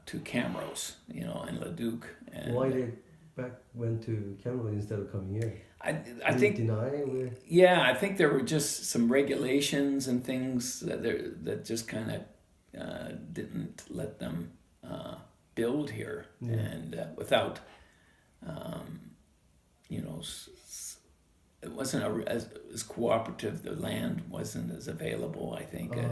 to Camrose, in Leduc. And Why they went to Canada instead of coming here? I think Deny where? yeah, I think there were just some regulations and things that just kind of didn't let them build here, and without you know. It wasn't as cooperative. The land wasn't as available, I think, Okay.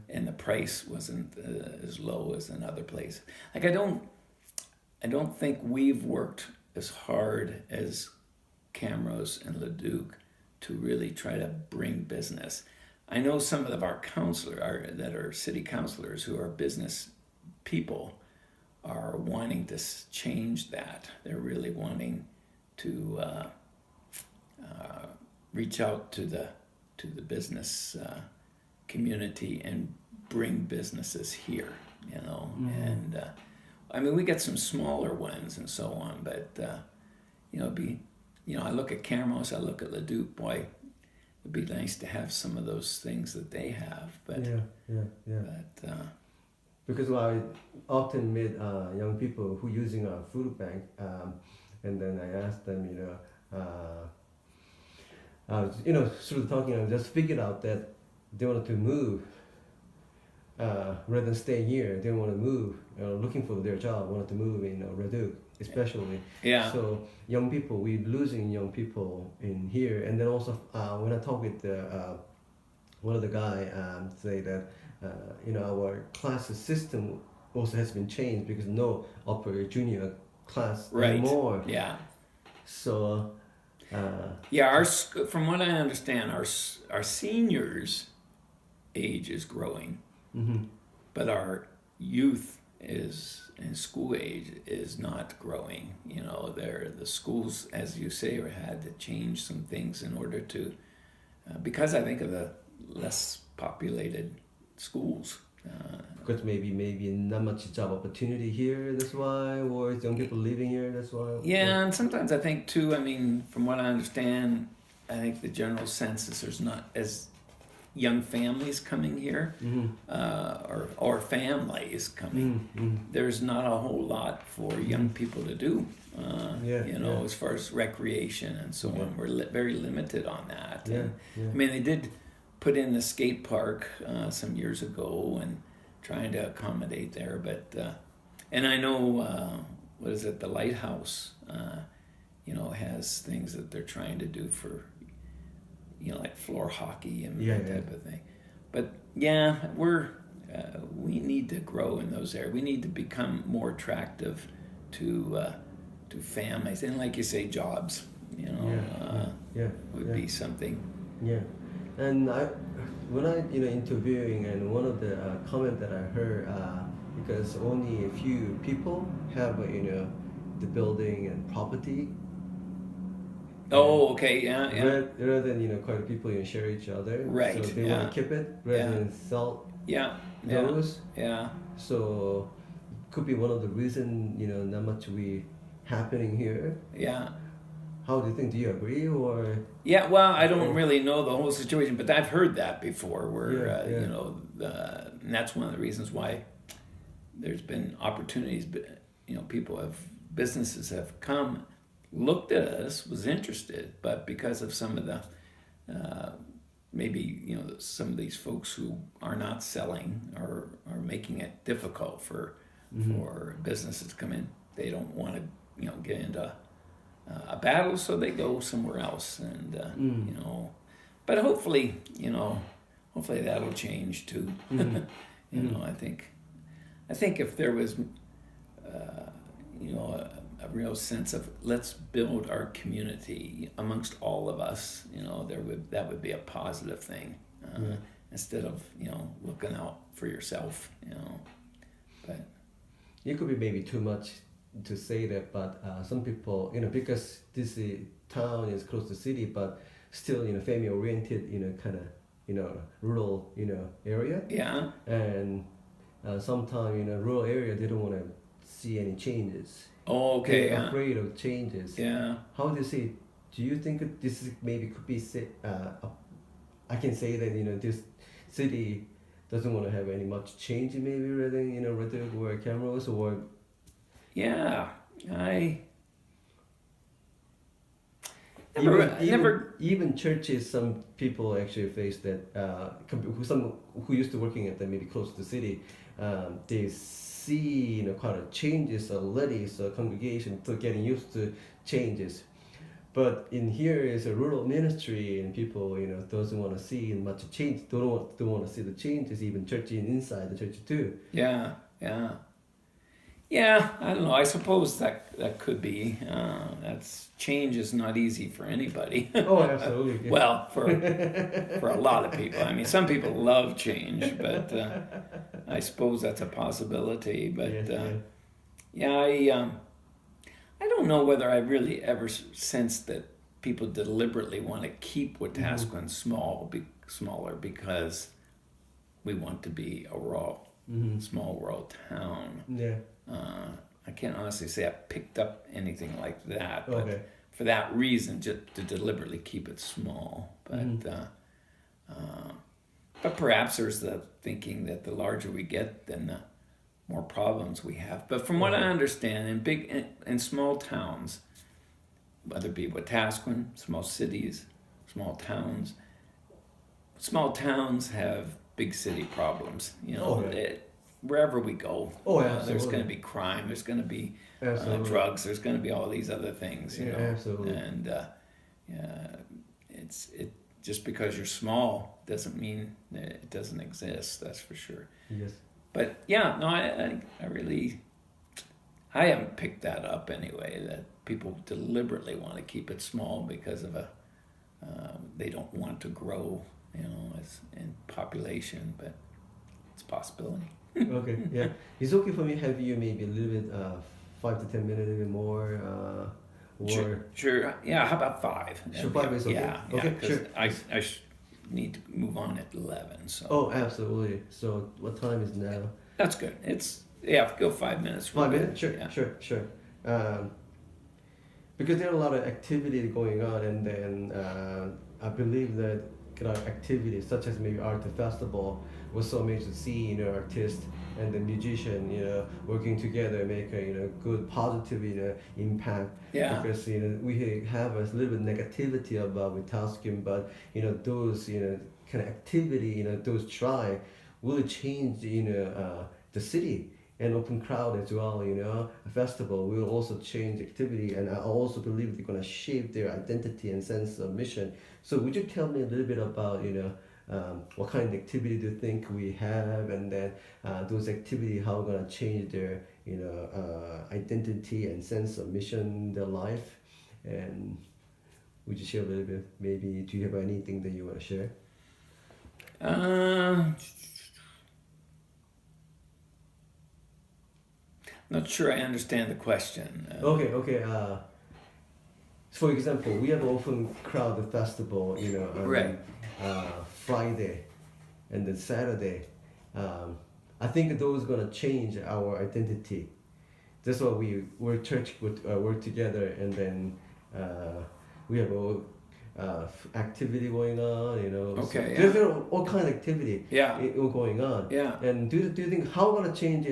and the price wasn't as low as in other places. Like I don't think we've worked as hard as Camrose and Leduc to really try to bring business. I know some of our that are city councilors who are business people are wanting to change that. They're really wanting to reach out to the business community and bring businesses here, and I mean we get some smaller ones and so on, but I look at Camrose, I look at Leduc, boy, it'd be nice to have some of those things that they have, but But because I often meet young people who using a food bank, and then I ask them, through talking, I just figured out that they wanted to move rather than staying here. They want to move, looking for their job, wanted to move in Reduc, especially. yeah. So young people, we're losing young people in here, and then also when I talk with one of the guy, say that our class system also has been changed because no upper junior class anymore. Yeah. So. From what I understand, our seniors' age is growing, but our youth in school age is not growing. The schools, as you say, had to change some things in order to, because I think of the less populated schools. Because maybe not much job opportunity here, that's why, or young people living here, that's why. Yeah, and sometimes I think too, I mean, from what I understand, I think the general sense is there's not as young families coming here, or families coming. There's not a whole lot for young people to do, as far as recreation and so on. We're very limited on that. I mean, they did put in the skate park some years ago and trying to accommodate there, but and I know the Lighthouse has things that they're trying to do for like floor hockey and that type of thing. But we need to grow in those areas. We need to become more attractive to families, and like you say, jobs would be something. And when I interviewing, and one of the comment that I heard, because only a few people have the building and property. Oh, okay, yeah. Rather than quite a people share each other. Right. So they want to keep it rather than sell. Those. Yeah. So could be one of the reason not much happening here. Yeah. How do you think? Do you agree or? Yeah, well, I don't really know the whole situation, but I've heard that before. Where and that's one of the reasons why there's been opportunities. Businesses have come, looked at us, was interested, but because of some of the maybe some of these folks who are not selling or are making it difficult for businesses to come in, they don't want to get into a battle, so they go somewhere else, and but hopefully that'll change too. I think if there was a real sense of let's build our community amongst all of us, that would be a positive thing, instead of looking out for yourself, but it could be maybe too much to say that, but some people, because this town is close to city, but still, family oriented, kind of, rural, area. Yeah. And sometimes, rural area, they don't want to see any changes. Oh, okay. They're afraid of changes. Yeah. How do you see? Do you think this maybe could be I can say that this city doesn't want to have any much change maybe rather rather wear cameras or Yeah, I even churches. Some people actually face that. Some who used to working at the maybe close to the city, they see kind of changes already. So congregation to getting used to changes. But in here is a rural ministry, and people doesn't want to see much change. Don't want to see the changes. Even church inside the church too. Yeah, yeah. Yeah, I don't know. I suppose that could be. That's change is not easy for anybody. Oh, absolutely. Yeah. Well, for a lot of people. I mean, some people love change, but I suppose that's a possibility. But yeah, I don't know whether I really ever sensed that people deliberately want to keep Wetaskiwin smaller because we want to be a small rural town. Yeah. I can't honestly say I picked up anything like that, but Okay. for that reason, just to deliberately keep it small. But perhaps there's the thinking that the larger we get, then the more problems we have. But from what I understand, in small towns, whether it be Wetaskiwin, small cities, small towns have big city problems. Wherever we go, there's going to be crime. There's going to be drugs. There's going to be all these other things. Absolutely. And it just because you're small doesn't mean that it doesn't exist. That's for sure. Yes. But yeah, no, I haven't picked that up anyway. That people deliberately want to keep it small because of they don't want to grow, as in population. But it's a possibility. Okay, yeah. It's okay for me have you maybe a little bit 5 to 10 minutes, a little bit more or sure. Yeah, how about 5? Sure, 5 is okay. Yeah, okay, sure. I need to move on at 11. So. Oh, absolutely. So what time is now? That's good. Go 5 minutes. 5 minutes? Sure, yeah. sure. Because there are a lot of activity going on, and then I believe that activities such as maybe art festival was so amazing to see artists and the musician working together make a good positive impact. Yeah. Because we have a little bit negativity about Wetaskiwin, but those kind of activity those try will change the city. And open crowd as well, a festival will also change activity, and I also believe they're gonna shape their identity and sense of mission. So would you tell me a little bit about, what kind of activity do you think we have, and then those activities how we're gonna change their, identity and sense of mission, their life, and would you share a little bit? Maybe do you have anything that you want to share? Not sure I understand the question. Okay. For example, we have open crowd festival, on Right. Friday, and then Saturday. I think those gonna change our identity. That's why we're church would work together, and then we have activity going on, Okay, So there are all kind of activity going on. Yeah. And do you think how gonna change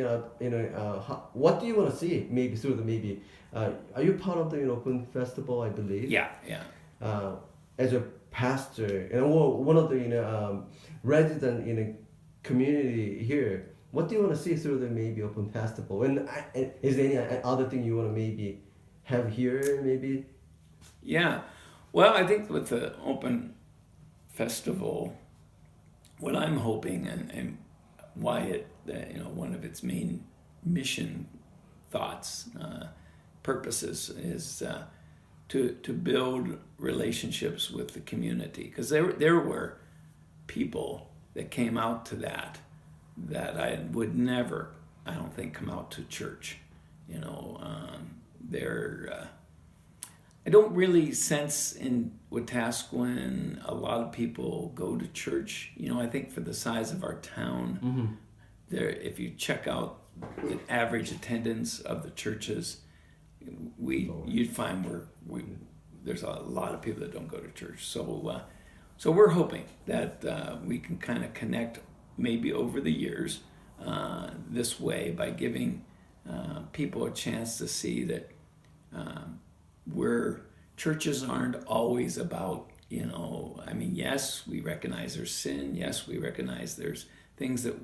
what do you want to see maybe through the are you part of the open festival, I believe? Yeah. As a pastor and one of the resident in a community here, what do you want to see through the maybe open festival? And is there any other thing you want to maybe have here maybe? Yeah. Well, I think with the open festival, what I'm hoping and why it, one of its main mission thoughts, purposes is to build relationships with the community. Because there were people that came out to that I would never, I don't think, come out to church. I don't really sense in Wetaskiwin a lot of people go to church. I think for the size of our town, there, if you check out the average attendance of the churches, you'd find there's a lot of people that don't go to church. So we're hoping that we can kind of connect maybe over the years this way by giving people a chance to see that where churches aren't always about, I mean, yes, we recognize there's sin. Yes, we recognize there's things that,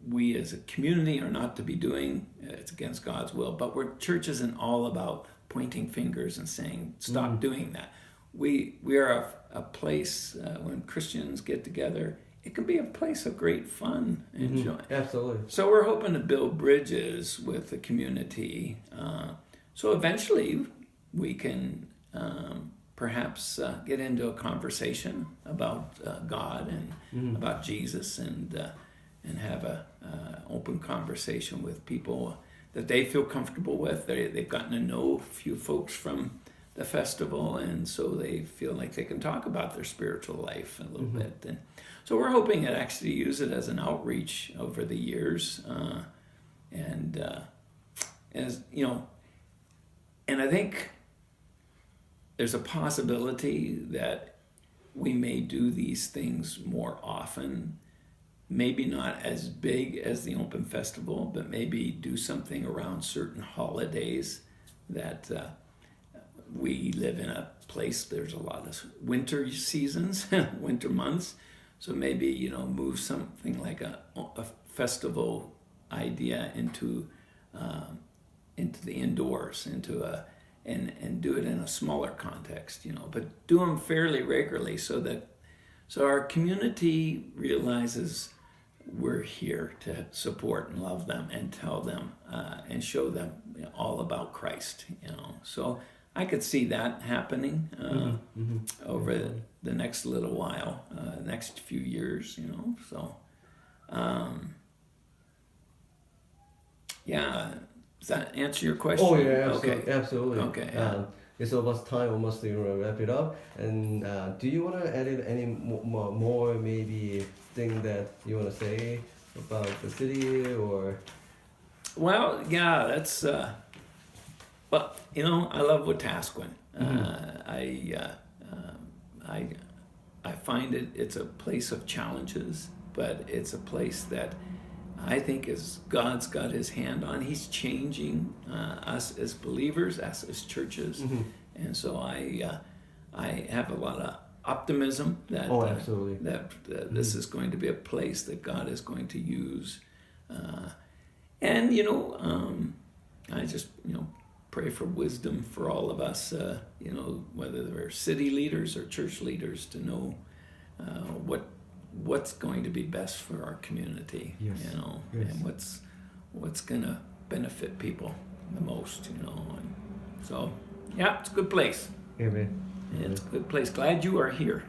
we as a community are not to be doing. It's against God's will. But where church isn't all about pointing fingers and saying, stop doing that. We are a place when Christians get together, it can be a place of great fun and joy. Absolutely. So we're hoping to build bridges with the community. So eventually we can perhaps get into a conversation about God and about Jesus and have a open conversation with people that they feel comfortable with. They've gotten to know a few folks from the festival, and so they feel like they can talk about their spiritual life a little bit. And so we're hoping to actually use it as an outreach over the years, as and I think there's a possibility that we may do these things more often. Maybe not as big as the Open Festival, but maybe do something around certain holidays that we live in a place, there's a lot of winter seasons, winter months. So maybe, move something like a festival idea into the indoors, and do it in a smaller context, but do them fairly regularly so our community realizes we're here to support and love them and tell them and show them all about Christ, So I could see that happening over the next little while, next few years, So, yeah. Does that answer your question? Oh yeah, absolutely. Okay. Absolutely. Okay. Yeah. It's almost time, almost to wrap it up. And do you want to add in any more maybe thing that you want to say about the city or? Well, yeah, that's. Well, I love Wetaskiwin. I find it's a place of challenges, but it's a place that I think God's got his hand on. He's changing us as believers, us as churches. And so I have a lot of optimism that absolutely. that this is going to be a place that God is going to use. And I just pray for wisdom for all of us, whether they're city leaders or church leaders, to know what's going to be best for our community, yes. And what's going to benefit people the most, And so, yeah, it's a good place. Amen. It's a good place. Glad you are here.